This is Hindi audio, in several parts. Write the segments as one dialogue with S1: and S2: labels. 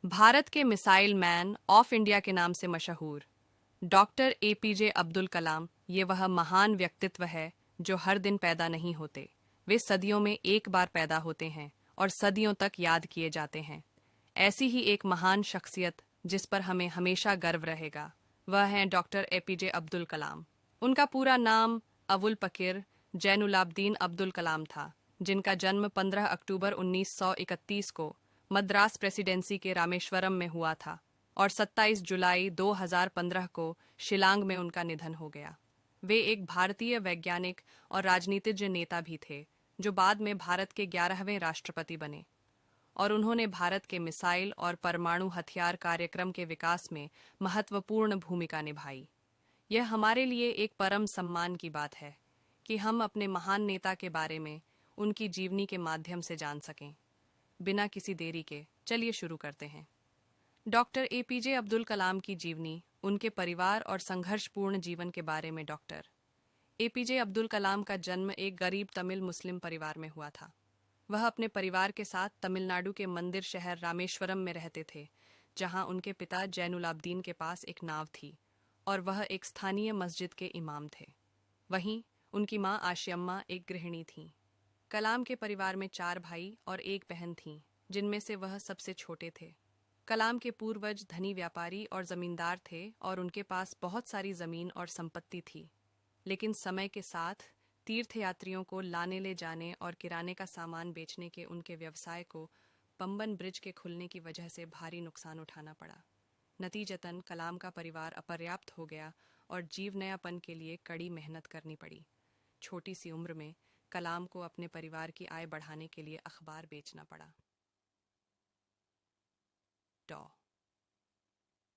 S1: भारत के मिसाइल मैन ऑफ इंडिया के नाम से मशहूर डॉक्टर एपीजे अब्दुल कलाम ये वह महान व्यक्तित्व है जो हर दिन पैदा नहीं होते। वे सदियों में एक बार पैदा होते हैं और सदियों तक याद किए जाते हैं। ऐसी ही एक महान शख्सियत जिस पर हमें हमेशा गर्व रहेगा वह है डॉक्टर एपीजे अब्दुल कलाम। उनका पूरा नाम अवुल पकीर जैनुलाब्दीन अब्दुल कलाम था, जिनका जन्म 15 अक्टूबर 1931 को मद्रास प्रेसिडेंसी के रामेश्वरम में हुआ था और 27 जुलाई 2015 को शिलांग में उनका निधन हो गया। वे एक भारतीय वैज्ञानिक और राजनीतिज्ञ नेता भी थे जो बाद में भारत के 11वें राष्ट्रपति बने, और उन्होंने भारत के मिसाइल और परमाणु हथियार कार्यक्रम के विकास में महत्वपूर्ण भूमिका निभाई। यह हमारे लिए एक परम सम्मान की बात है कि हम अपने महान नेता के बारे में उनकी जीवनी के माध्यम से जान सकें। बिना किसी देरी के चलिए शुरू करते हैं। डॉक्टर एपीजे अब्दुल कलाम की जीवनी, उनके परिवार और संघर्षपूर्ण जीवन के बारे में। डॉक्टर एपीजे अब्दुल कलाम का जन्म एक गरीब तमिल मुस्लिम परिवार में हुआ था। वह अपने परिवार के साथ तमिलनाडु के मंदिर शहर रामेश्वरम में रहते थे, जहां उनके पिता जैनुलाब्दीन के पास एक नाव थी और वह एक स्थानीय मस्जिद के इमाम थे। वहीं उनकी मां आशियम्मा एक गृहिणी थीं। कलाम के परिवार में 4 भाई और एक बहन थीं, जिनमें से वह सबसे छोटे थे। कलाम के पूर्वज धनी व्यापारी और जमींदार थे और उनके पास बहुत सारी जमीन और संपत्ति थी। लेकिन समय के साथ तीर्थयात्रियों को लाने ले जाने और किराने का सामान बेचने के उनके व्यवसाय को पंबन ब्रिज के खुलने की वजह से भारी नुकसान उठाना पड़ा। नतीजतन कलाम का परिवार अपर्याप्त हो गया और जीवनयापन के लिए कड़ी मेहनत करनी पड़ी। छोटी सी उम्र में कलाम को अपने परिवार की आय बढ़ाने के लिए अखबार बेचना पड़ा। डॉ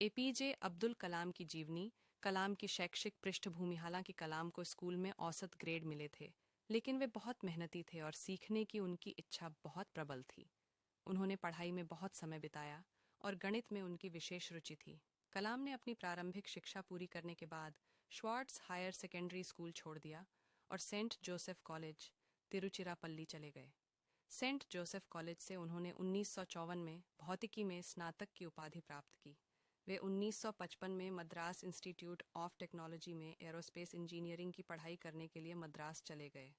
S1: एपीजे अब्दुल कलाम की जीवनी। कलाम की शैक्षिक पृष्ठभूमि। हालांकि कलाम को स्कूल में औसत ग्रेड मिले थे, लेकिन वे बहुत मेहनती थे और सीखने की उनकी इच्छा बहुत प्रबल थी। उन्होंने पढ़ाई में बहुत समय बिताया और गणित में उनकी विशेष रुचि थी। कलाम ने अपनी प्रारंभिक शिक्षा पूरी करने के बाद श्वार्ट्स हायर सेकेंडरी स्कूल छोड़ दिया और सेंट जोसेफ कॉलेज, तिरुचिरापल्ली चले गए। सेंट जोसेफ कॉलेज से उन्होंने 1954 में भौतिकी में स्नातक की उपाधि प्राप्त की। वे 1955 में मद्रास इंस्टीट्यूट ऑफ टेक्नोलॉजी में एरोस्पेस इंजीनियरिंग की पढ़ाई करने के लिए मद्रास चले गए।